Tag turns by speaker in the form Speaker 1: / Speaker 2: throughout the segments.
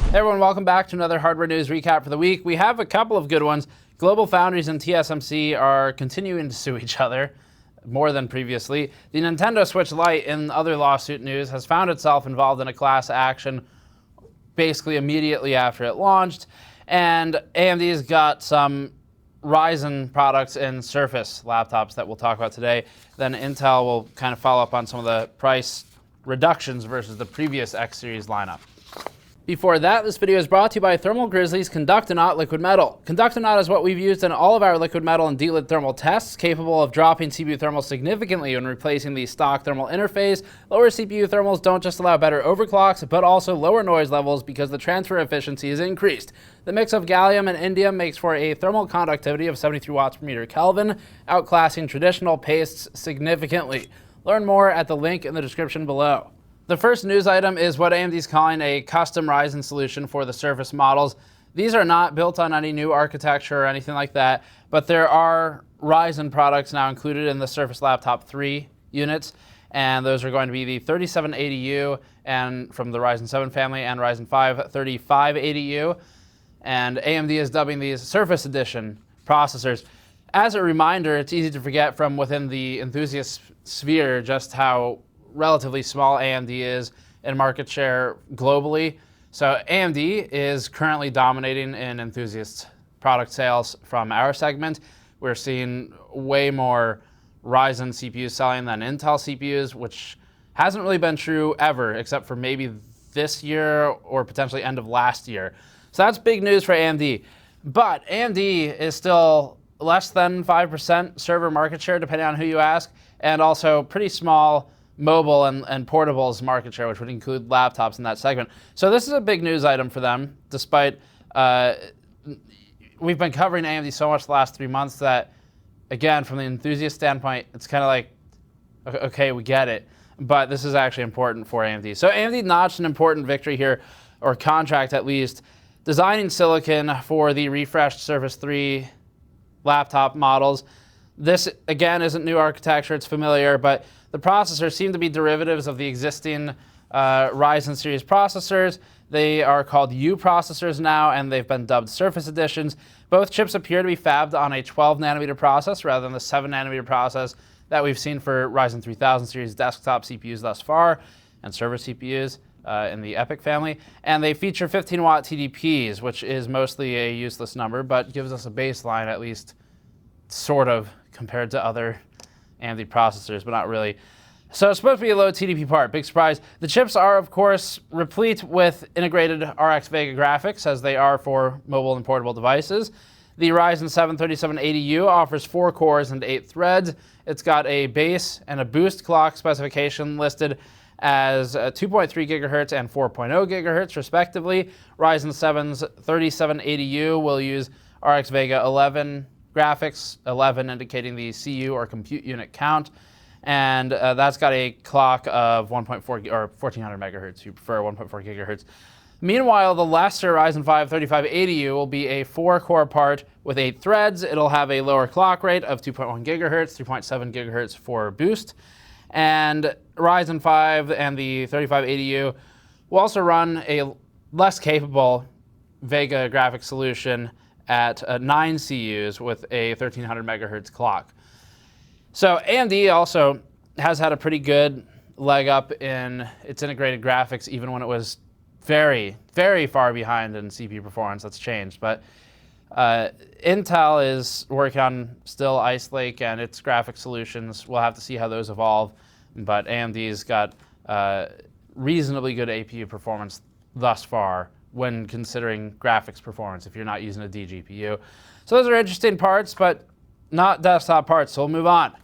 Speaker 1: Hey everyone, welcome back to another hardware news recap for the week. We have a couple of good ones. GlobalFoundries and TSMC are continuing to sue each other more than previously. The Nintendo Switch Lite, in other lawsuit news, has found itself involved in a class action basically immediately after it launched. And AMD's got some Ryzen products in Surface laptops that we'll talk about today. Then Intel will kind of follow up on some of the price reductions versus the previous X series lineup. Before that, this video is brought to you by Thermal Grizzly's Conductonaut Liquid Metal. Conductonaut is what we've used in all of our liquid metal and D-lid thermal tests, capable of dropping CPU thermals significantly when replacing the stock thermal interface. Lower CPU thermals don't just allow better overclocks, but also lower noise levels because the transfer efficiency is increased. The mix of gallium and indium makes for a thermal conductivity of 73 watts per meter Kelvin, outclassing traditional pastes significantly. Learn more at the link in the description below. The first news item is what AMD is calling a custom Ryzen solution for the Surface models. These are not built on any new architecture or anything like that, but there are Ryzen products now included in the Surface Laptop 3 units, and those are going to be the 3780U and from the Ryzen 7 family and Ryzen 5 3580U, and AMD is dubbing these Surface Edition processors. As a reminder, it's easy to forget from within the enthusiast sphere just how relatively small AMD is in market share globally. So AMD is currently dominating in enthusiast product sales from our segment. We're seeing way more Ryzen CPUs selling than Intel CPUs, which hasn't really been true ever, except for maybe this year or potentially end of last year. So that's big news for AMD. But AMD is still less than 5% server market share, depending on who you ask, and also pretty small mobile and portables market share, which would include laptops in that segment. So this is a big news item for them, despite we've been covering AMD so much the last 3 months that, again, from the enthusiast standpoint, it's kind of like, okay, we get it. But this is actually important for AMD. So AMD notched an important victory here, or contract at least, designing silicon for the refreshed Surface 3 laptop models. This, again, isn't new architecture, it's familiar, but the processors seem to be derivatives of the existing Ryzen series processors. They are called U processors now, and they've been dubbed Surface Editions. Both chips appear to be fabbed on a 12 nanometer process rather than the 7 nanometer process that we've seen for Ryzen 3000 series desktop CPUs thus far, and server CPUs in the EPYC family. And they feature 15 watt TDPs, which is mostly a useless number, but gives us a baseline at least, sort of, compared to other AMD processors, but not really. So it's supposed to be a low TDP part, big surprise. The chips are, of course, replete with integrated RX Vega graphics, as they are for mobile and portable devices. The Ryzen 7 3780U offers 4 cores and 8 threads. It's got a base and a boost clock specification listed as 2.3 gigahertz and 4.0 gigahertz, respectively. Ryzen 7's 3780U will use RX Vega 11 graphics, 11 indicating the CU or compute unit count, and that's got a clock of 1.4 or 1400 megahertz. You prefer 1.4 gigahertz. Meanwhile, the lesser Ryzen 5 3580U will be a 4-core part with 8 threads. It'll have a lower clock rate of 2.1 gigahertz, 3.7 gigahertz for boost, and Ryzen 5 and the 3580U will also run a less capable Vega graphics solution at 9 CUs with a 1300 megahertz clock. So AMD also has had a pretty good leg up in its integrated graphics, even when it was very, very far behind in CPU performance. That's changed. But Intel is working on still Ice Lake and its graphic solutions. We'll have to see how those evolve. But AMD's got reasonably good APU performance thus far when considering graphics performance if you're not using a DGPU. So those are interesting parts, but not desktop parts, so we'll move on.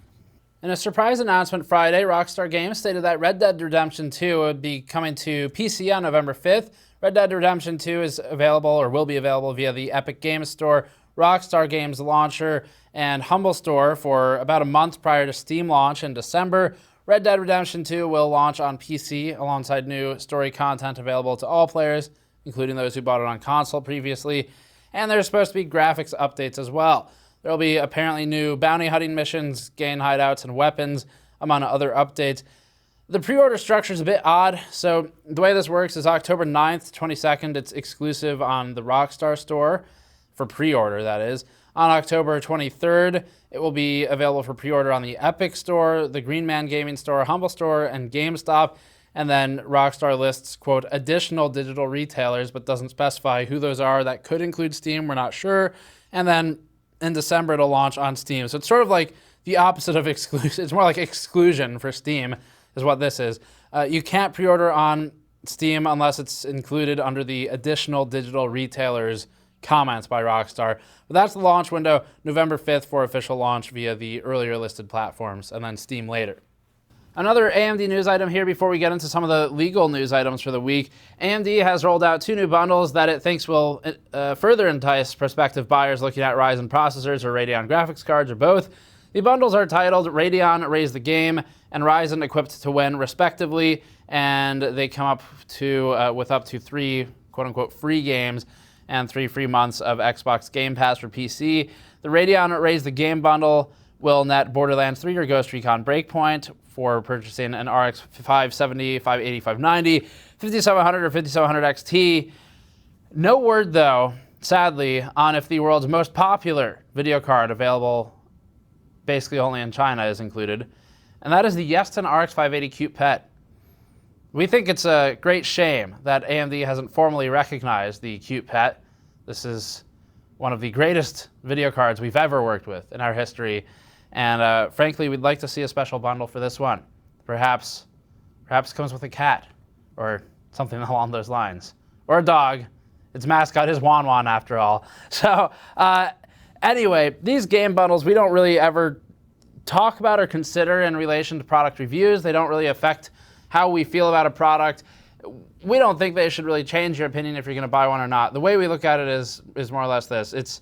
Speaker 1: In a surprise announcement Friday, Rockstar Games stated that Red Dead Redemption 2 would be coming to PC on November 5th. Red Dead Redemption 2 is available, or will be available, via the Epic Games Store, Rockstar Games Launcher, and Humble Store for about a month prior to Steam launch in December. Red Dead Redemption 2 will launch on PC alongside new story content available to all players, including those who bought it on console previously, and there's supposed to be graphics updates as well. There will be apparently new bounty hunting missions, gain hideouts and weapons, among other updates. The pre-order structure is a bit odd. So the way this works is October 9th, 22nd, it's exclusive on the Rockstar store for pre-order, that is. On October 23rd, it will be available for pre-order on the Epic Store, the Green Man Gaming Store, Humble Store, and GameStop. And then Rockstar lists, quote, additional digital retailers, but doesn't specify who those are. That could include Steam, we're not sure. And then in December, it'll launch on Steam. So it's sort of like the opposite of exclusion. It's more like exclusion for Steam is what this is. You can't pre-order on Steam unless it's included under the additional digital retailers comments by Rockstar. But that's the launch window, November 5th for official launch via the earlier listed platforms, and then Steam later. Another AMD news item here before we get into some of the legal news items for the week. AMD has rolled out 2 new bundles that it thinks will further entice prospective buyers looking at Ryzen processors or Radeon graphics cards or both. The bundles are titled Radeon Raise the Game and Ryzen Equipped to Win, respectively, and they come up to with up to 3 quote-unquote free games and 3 free months of Xbox Game Pass for PC. The Radeon Raise the Game bundle will net Borderlands 3 or Ghost Recon Breakpoint for purchasing an RX 570, 580, 590, 5700 or 5700 XT. No word, though, sadly, on if the world's most popular video card available basically only in China is included, and that is the Yeston RX 580 Cute Pet. We think it's a great shame that AMD hasn't formally recognized the Cute Pet. This is one of the greatest video cards we've ever worked with in our history, and frankly, we'd like to see a special bundle for this one. Perhaps it comes with a cat, or something along those lines, or a dog. Its mascot is Wan Wan, after all. So anyway, these game bundles we don't really ever talk about or consider in relation to product reviews. They don't really affect how we feel about a product. We don't think they should really change your opinion if you're going to buy one or not. The way we look at it is more or less this. It's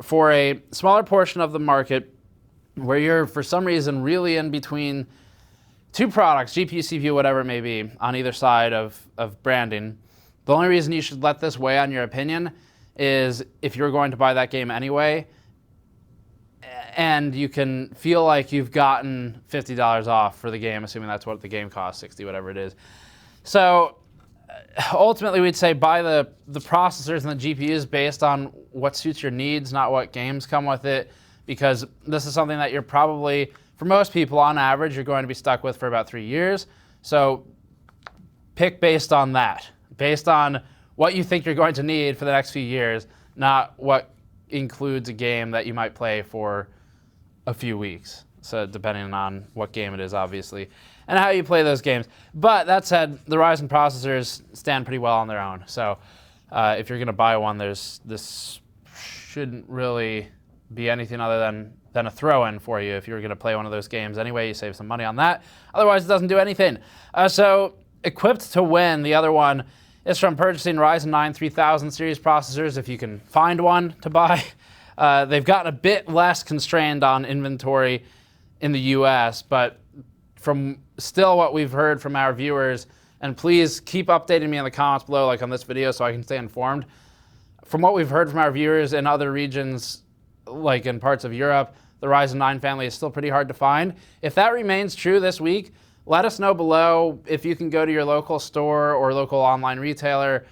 Speaker 1: for a smaller portion of the market where you're, for some reason, really in between 2 products, GPU, CPU, whatever it may be, on either side of branding. The only reason you should let this weigh on your opinion is if you're going to buy that game anyway, and you can feel like you've gotten $50 off for the game, assuming that's what the game costs, 60, whatever it is. So ultimately, we'd say buy the processors and the GPUs based on what suits your needs, not what games come with it, because this is something that you're probably, for most people on average, you're going to be stuck with for about 3 years. So pick based on that, based on what you think you're going to need for the next few years, not what includes a game that you might play for a few weeks. So depending on what game it is, obviously, and how you play those games. But that said, the Ryzen processors stand pretty well on their own. So if you're going to buy one, this shouldn't really be anything other than a throw-in for you. If you're going to play one of those games anyway, you save some money on that. Otherwise, it doesn't do anything. So Equipped to Win, the other one, is from purchasing Ryzen 9 3000 series processors, if you can find one to buy. They've gotten a bit less constrained on inventory in the US, but from still what we've heard from our viewers, and please keep updating me in the comments below, like on this video, so I can stay informed. From what we've heard from our viewers in other regions, like in parts of Europe, the Ryzen 9 family is still pretty hard to find. If that remains true this week, let us know below if you can go to your local store or local online retailer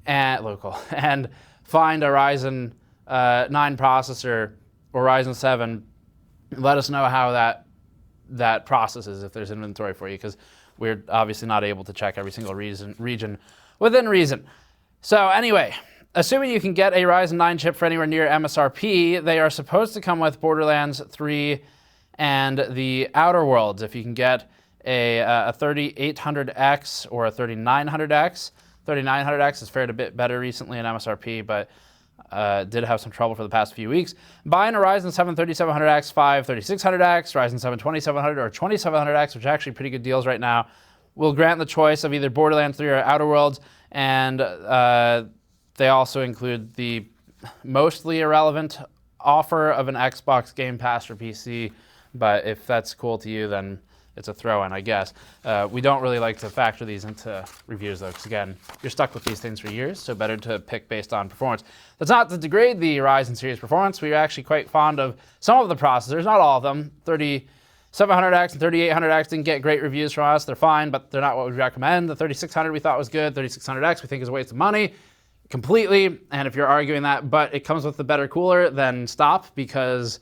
Speaker 1: and find a Ryzen 9 processor or Ryzen 7. Let us know how that processes if there's inventory for you, because we're obviously not able to check every single region within reason. So anyway, assuming you can get a Ryzen 9 chip for anywhere near MSRP, they are supposed to come with Borderlands 3 and the Outer Worlds. If you can get a 3800X or a 3900X. 3900X has fared a bit better recently in MSRP, but did have some trouble for the past few weeks. Buying a Ryzen 7 3700X, 5 3600X, Ryzen 7 2700 or 2700X, which are actually pretty good deals right now, will grant the choice of either Borderlands 3 or Outer Worlds, and they also include the mostly irrelevant offer of an Xbox Game Pass for PC, but if that's cool to you, then it's a throw-in, I guess. We don't really like to factor these into reviews, though, because, again, you're stuck with these things for years, so better to pick based on performance. That's not to degrade the Ryzen series performance. We are actually quite fond of some of the processors, not all of them. 700X and 3800X didn't get great reviews from us. They're fine, but they're not what we recommend. The 3600 we thought was good. 3600X we think is a waste of money completely. And if you're arguing that, but it comes with a better cooler, then stop, because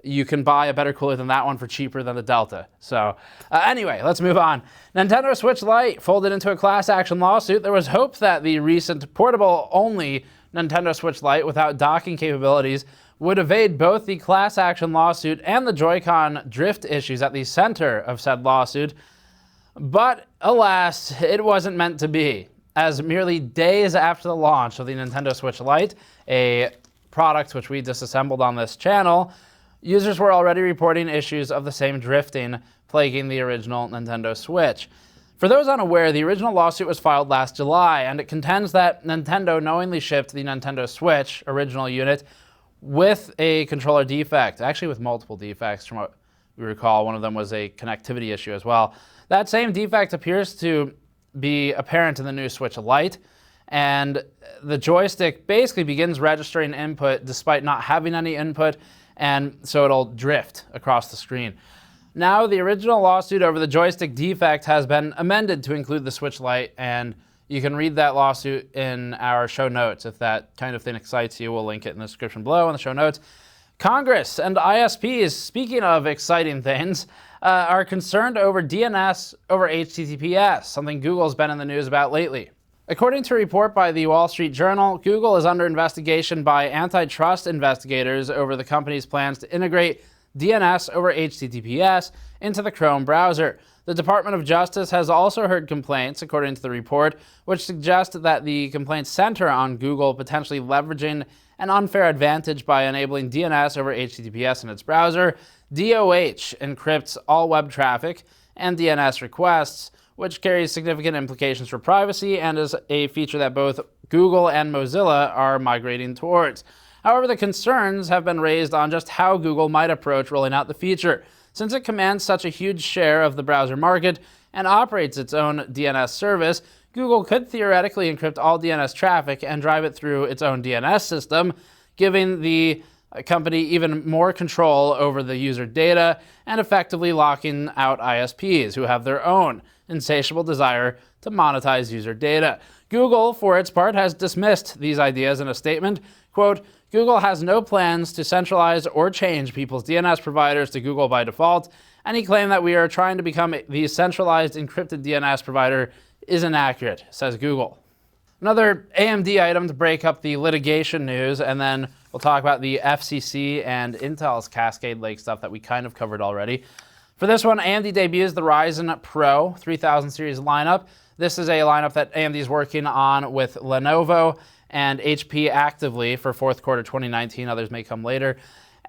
Speaker 1: you can buy a better cooler than that one for cheaper than the Delta. So anyway, let's move on. Nintendo Switch Lite folded into a class action lawsuit. There was hope that the recent portable-only Nintendo Switch Lite without docking capabilities would evade both the class action lawsuit and the Joy-Con drift issues at the center of said lawsuit. But alas, it wasn't meant to be, as merely days after the launch of the Nintendo Switch Lite, a product which we disassembled on this channel, users were already reporting issues of the same drifting plaguing the original Nintendo Switch. For those unaware, the original lawsuit was filed last July, and it contends that Nintendo knowingly shipped the Nintendo Switch original unit with a controller defect, actually with multiple defects from what we recall. One of them was a connectivity issue as well. That same defect appears to be apparent in the new Switch Lite, and the joystick basically begins registering input despite not having any input, and so it'll drift across the screen. Now, the original lawsuit over the joystick defect has been amended to include the Switch Lite, and you can read that lawsuit in our show notes. If that kind of thing excites you, we'll link it in the description below in the show notes. Congress and ISPs, speaking of exciting things, are concerned over DNS-over-HTTPS, something Google's been in the news about lately. According to a report by the Wall Street Journal, Google is under investigation by antitrust investigators over the company's plans to integrate DNS-over-HTTPS into the Chrome browser. The Department of Justice has also heard complaints, according to the report, which suggest that the complaints center on Google potentially leveraging an unfair advantage by enabling DNS over HTTPS in its browser. DOH encrypts all web traffic and DNS requests, which carries significant implications for privacy and is a feature that both Google and Mozilla are migrating towards. However, the concerns have been raised on just how Google might approach rolling out the feature. Since it commands such a huge share of the browser market and operates its own DNS service, Google could theoretically encrypt all DNS traffic and drive it through its own DNS system, giving the company even more control over the user data and effectively locking out ISPs, who have their own insatiable desire to monetize user data. Google, for its part, has dismissed these ideas in a statement. Quote, Google has no plans to centralize or change people's DNS providers to Google by default. Any claim that we are trying to become the centralized encrypted DNS provider is inaccurate, says Google. Another AMD item to break up the litigation news, and then we'll talk about the FCC and Intel's Cascade Lake stuff that we kind of covered already. For this one, AMD debuts the Ryzen Pro 3000 series lineup. This is a lineup that AMD is working on with Lenovo and HP actively for fourth quarter 2019. Others may come later.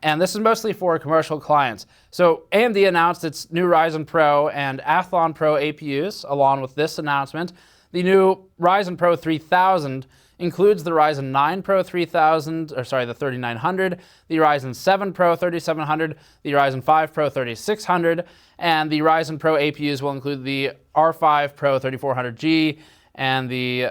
Speaker 1: And this is mostly for commercial clients. So AMD announced its new Ryzen Pro and Athlon Pro APUs. Along with this announcement, the new Ryzen Pro 3000 includes the Ryzen 9 Pro 3000, the 3900, the Ryzen 7 Pro 3700, the Ryzen 5 Pro 3600, and the Ryzen Pro APUs will include the R5 Pro 3400G and the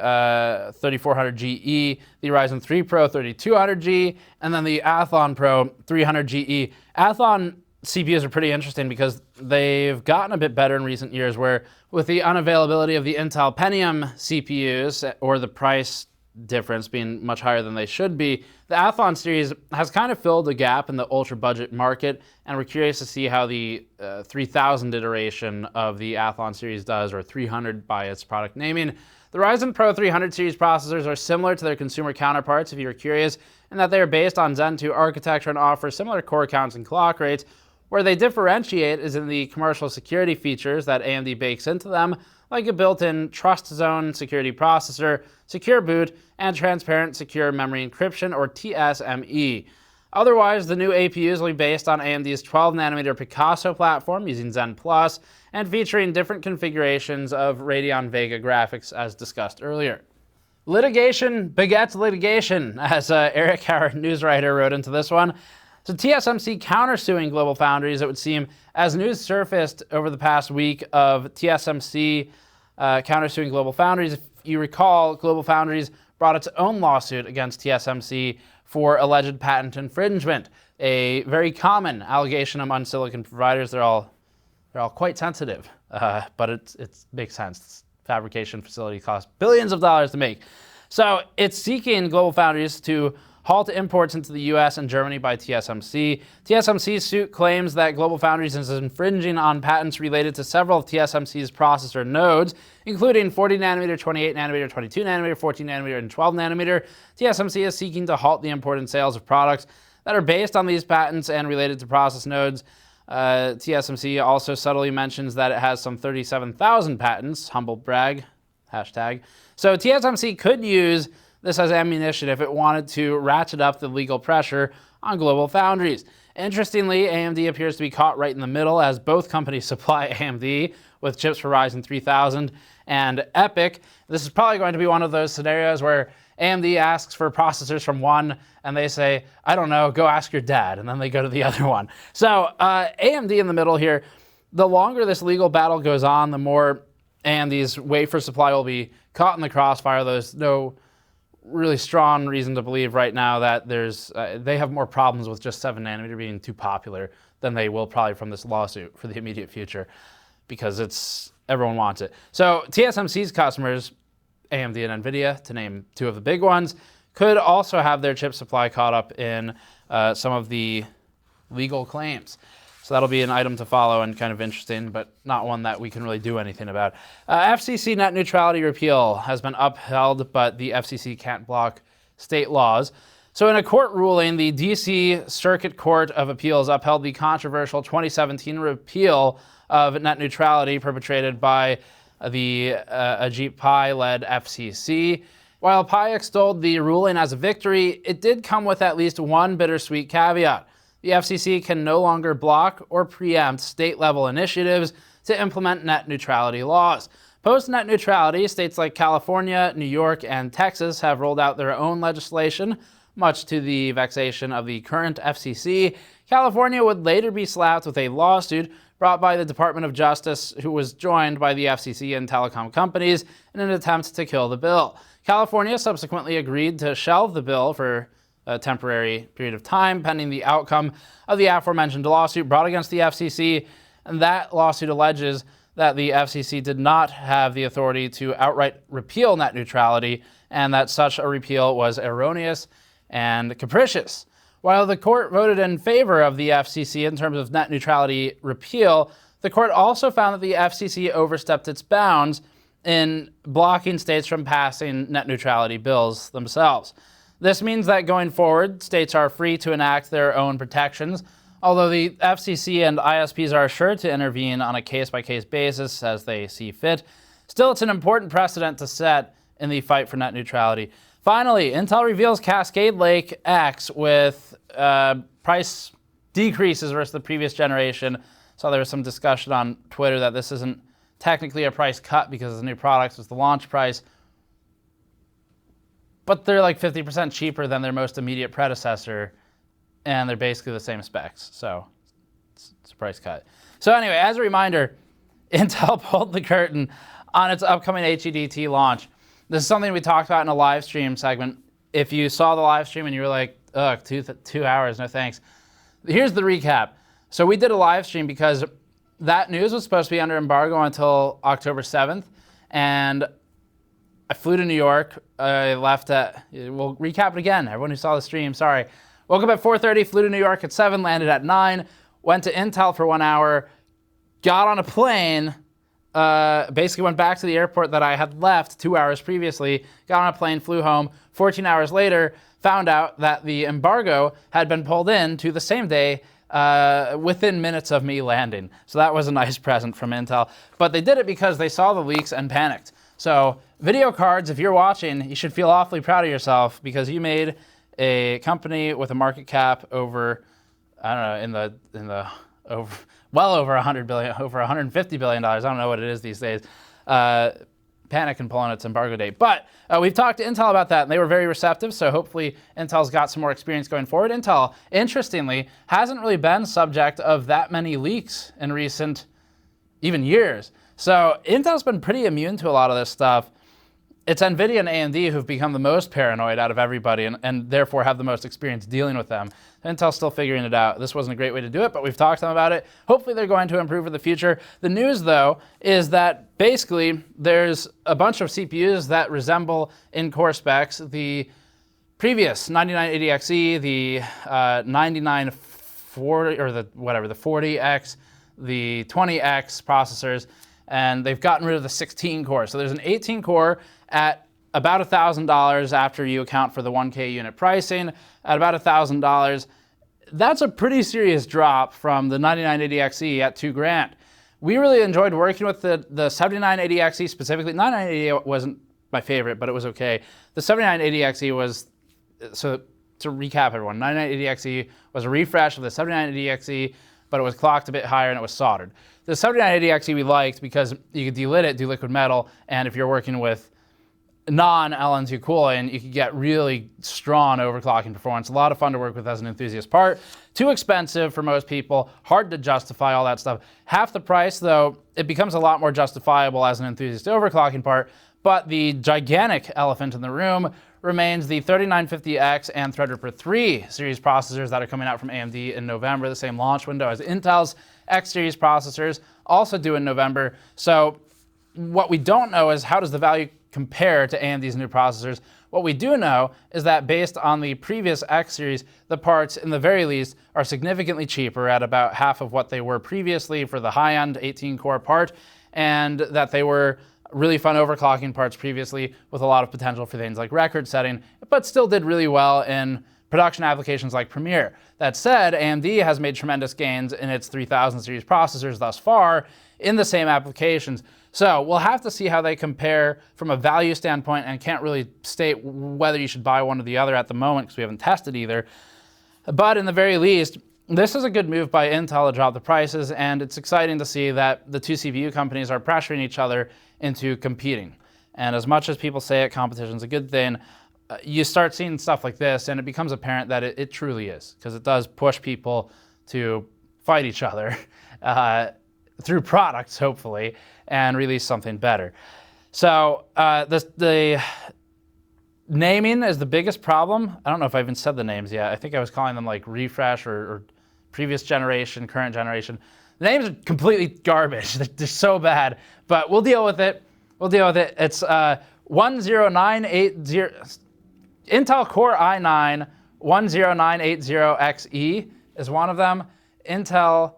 Speaker 1: 3400GE, the Ryzen 3 Pro 3200G, and then the Athlon Pro 300GE. Athlon CPUs are pretty interesting because they've gotten a bit better in recent years, where with the unavailability of the Intel Pentium CPUs, or the price difference being much higher than they should be, the Athlon series has kind of filled a gap in the ultra budget market, and we're curious to see how the 3000 iteration of the Athlon series does, or 300 by its product naming. The Ryzen Pro 300 series processors are similar to their consumer counterparts, if you're curious, in that they are based on Zen 2 architecture and offer similar core counts and clock rates. Where they differentiate is in the commercial security features that AMD bakes into them, like a built-in Trust Zone security processor, secure boot, and transparent secure memory encryption, or TSME. Otherwise, the new APUs will be based on AMD's 12nm Picasso platform using Zen Plus and featuring different configurations of Radeon Vega graphics, as discussed earlier. Litigation begets litigation, as Eric, our news writer, wrote into this one. So TSMC countersuing GlobalFoundries, it would seem, as news surfaced over the past week of TSMC countersuing GlobalFoundries. If you recall, GlobalFoundries brought its own lawsuit against TSMC for alleged patent infringement, a very common allegation among silicon providers. They're all they're all quite sensitive, but it makes sense. Fabrication facility costs billions of dollars to make. So it's seeking GlobalFoundries to halt imports into the US and Germany by TSMC. TSMC's suit claims that GlobalFoundries is infringing on patents related to several of TSMC's processor nodes, including 40 nanometer, 28 nanometer, 22 nanometer, 14 nanometer, and 12 nanometer. TSMC is seeking to halt the import and sales of products that are based on these patents and related to process nodes. TSMC also subtly mentions that it has some 37,000 patents, humble brag, hashtag. So TSMC could use this as ammunition if it wanted to ratchet up the legal pressure on GlobalFoundries. Interestingly, AMD appears to be caught right in the middle as both companies supply AMD with chips for Ryzen 3000 and EPYC. This is probably going to be one of those scenarios where AMD asks for processors from one and they say, I don't know, go ask your dad, and then they go to the other one. So AMD in the middle here. The longer this legal battle goes on, the more AMD's wafer supply will be caught in the crossfire. There's no really strong reason to believe right now that they have more problems with just 7 nanometer being too popular than they will probably from this lawsuit for the immediate future, because everyone wants it. So TSMC's customers, AMD and NVIDIA, to name two of the big ones, could also have their chip supply caught up in some of the legal claims. So that'll be an item to follow and kind of interesting, but not one that we can really do anything about. FCC Net Neutrality repeal has been upheld, but the FCC can't block state laws. So in a court ruling, the DC Circuit Court of Appeals upheld the controversial 2017 repeal of net neutrality perpetrated by the Ajit Pai-led FCC. While Pai extolled the ruling as a victory, it did come with at least one bittersweet caveat. The FCC can no longer block or preempt state-level initiatives to implement net neutrality laws. Post-net neutrality, states like California, New York, and Texas have rolled out their own legislation, much to the vexation of the current FCC. California would later be slapped with a lawsuit brought by the Department of Justice, who was joined by the FCC and telecom companies in an attempt to kill the bill. California subsequently agreed to shelve the bill for a temporary period of time, pending the outcome of the aforementioned lawsuit brought against the FCC. And that lawsuit alleges that the FCC did not have the authority to outright repeal net neutrality, and that such a repeal was erroneous and capricious. While the court voted in favor of the FCC in terms of net neutrality repeal, the court also found that the FCC overstepped its bounds in blocking states from passing net neutrality bills themselves. This means that going forward, states are free to enact their own protections, although the FCC and ISPs are sure to intervene on a case-by-case basis as they see fit. Still, it's an important precedent to set in the fight for net neutrality. Finally, Intel reveals Cascade Lake-X with price decreases versus the previous generation. So there was some discussion on Twitter that this isn't technically a price cut because the new products was the launch price, but they're like 50% cheaper than their most immediate predecessor, and they're basically the same specs. So it's a price cut. So anyway, as a reminder, Intel pulled the curtain on its upcoming HEDT launch. This is something we talked about in a live stream segment. If you saw the live stream and you were like, ugh, 2 hours, no thanks. Here's the recap. So we did a live stream because that news was supposed to be under embargo until October 7th, and I flew to New York. I left at, we'll recap it again. Everyone who saw the stream, sorry. Woke up at 4:30, flew to New York at 7, landed at 9, went to Intel for 1 hour, got on a plane, basically went back to the airport that I had left 2 hours previously, got on a plane, flew home. 14 hours later, found out that the embargo had been pulled in to the same day within minutes of me landing. So that was a nice present from Intel. But they did it because they saw the leaks and panicked. So video cards, if you're watching, you should feel awfully proud of yourself because you made a company with a market cap over, I don't know, well over 100 billion, over 150 billion dollars. I don't know what it is these days. Panic and pull on its embargo date. But we've talked to Intel about that, and they were very receptive, so hopefully Intel's got some more experience going forward. Intel, interestingly, hasn't really been subject of that many leaks in recent, even years. So Intel's been pretty immune to a lot of this stuff. it's NVIDIA and AMD who've become the most paranoid out of everybody and therefore have the most experience dealing with them. Intel's still figuring it out. This wasn't a great way to do it, but we've talked to them about it. Hopefully they're going to improve in the future. The news, though, is that basically there's a bunch of CPUs that resemble in core specs the previous 9980XE, the 9940, or the 40X, the 20X processors, and they've gotten rid of the 16 core. So there's an 18 core at about $1,000 after you account for the 1K unit pricing, at about $1,000. That's a pretty serious drop from the 9980XE at $2,000. We really enjoyed working with the 7980XE specifically. 9980 wasn't my favorite, but it was okay. The 7980XE was, so to recap everyone, 9980XE was a refresh of the 7980XE, but it was clocked a bit higher and it was soldered. The 7980XE we liked because you could delit it, do liquid metal, and if you're working with non-LN2 cooling, you could get really strong overclocking performance. A lot of fun to work with as an enthusiast part. Too expensive for most people, hard to justify all that stuff. Half the price, though, it becomes a lot more justifiable as an enthusiast overclocking part, but the gigantic elephant in the room remains the 3950X and Threadripper 3 series processors that are coming out from AMD in November, the same launch window as Intel's X series processors, also due in November. So what we don't know is how does the value compare to AMD's new processors. What we do know is that based on the previous X series, the parts, in the very least, are significantly cheaper at about half of what they were previously for the high-end 18-core part, and that they were really fun overclocking parts previously with a lot of potential for things like record setting, but still did really well in production applications like Premiere. That said, AMD has made tremendous gains in its 3000 series processors thus far in the same applications. So we'll have to see how they compare from a value standpoint, and can't really state whether you should buy one or the other at the moment because we haven't tested either. But in the very least, this is a good move by Intel to drop the prices, and it's exciting to see that the two CPU companies are pressuring each other into competing. And as much as people say it, competition's a good thing, you start seeing stuff like this and it becomes apparent that it truly is, because it does push people to fight each other through products, hopefully, and release something better. So the naming is the biggest problem. I don't know if I even said the names yet. I think I was calling them like refresh or previous generation, current generation. The names are completely garbage. They're so bad, but we'll deal with it. We'll deal with it. It's 10980, Intel Core i9 10980XE is one of them. Intel,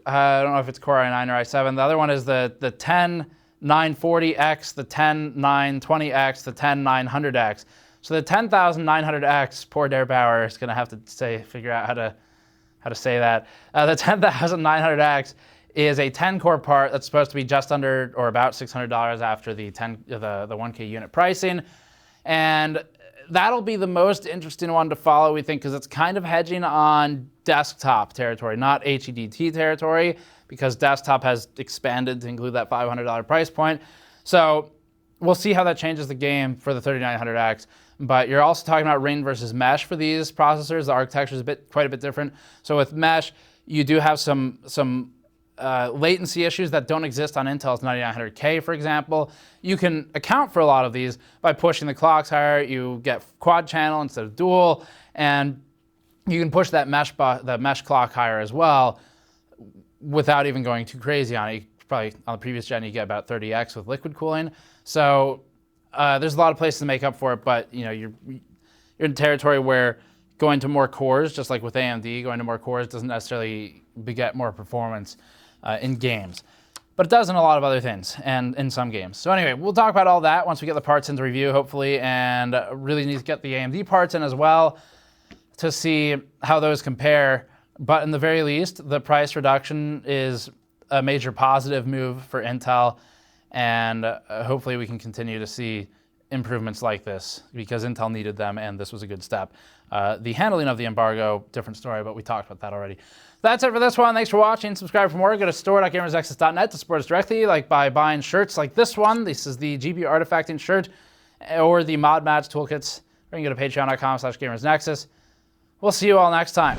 Speaker 1: I don't know if it's Core i9 or i7. The other one is the 10940X, the 10920X, the 10900X. So the 10900X, poor Dare Bauer is going to have to figure out how to say that. The 10900X is a 10-core part that's supposed to be just under or about $600 after the 1K unit pricing. And that'll be the most interesting one to follow, we think, because it's kind of hedging on desktop territory, not HEDT territory, because desktop has expanded to include that $500 price point. So we'll see how that changes the game for the 3900X. But you're also talking about ring versus mesh for these processors. The architecture is quite a bit different. So with mesh, you do have some latency issues that don't exist on Intel's 9900K, for example. You can account for a lot of these by pushing the clocks higher. You get quad channel instead of dual, and you can push that mesh clock higher as well without even going too crazy on it. Probably on the previous gen, you get about 30x with liquid cooling. So there's a lot of places to make up for it, but you're in territory where going to more cores, just like with AMD, going to more cores doesn't necessarily beget more performance in games. But it does in a lot of other things, and in some games. So anyway, we'll talk about all that once we get the parts into review, hopefully, and really need to get the AMD parts in as well to see how those compare. But in the very least, the price reduction is a major positive move for Intel, and hopefully we can continue to see improvements like this, because Intel needed them, and this was a good step. The handling of the embargo, different story, but we talked about that already. That's it for this one. Thanks for watching. Subscribe for more. Go to store.gamersnexus.net to support us directly, like by buying shirts like this one. This is the GPU Artifacting shirt, or the Mod Match toolkits. Or you can go to patreon.com/gamersnexus. We'll see you all next time.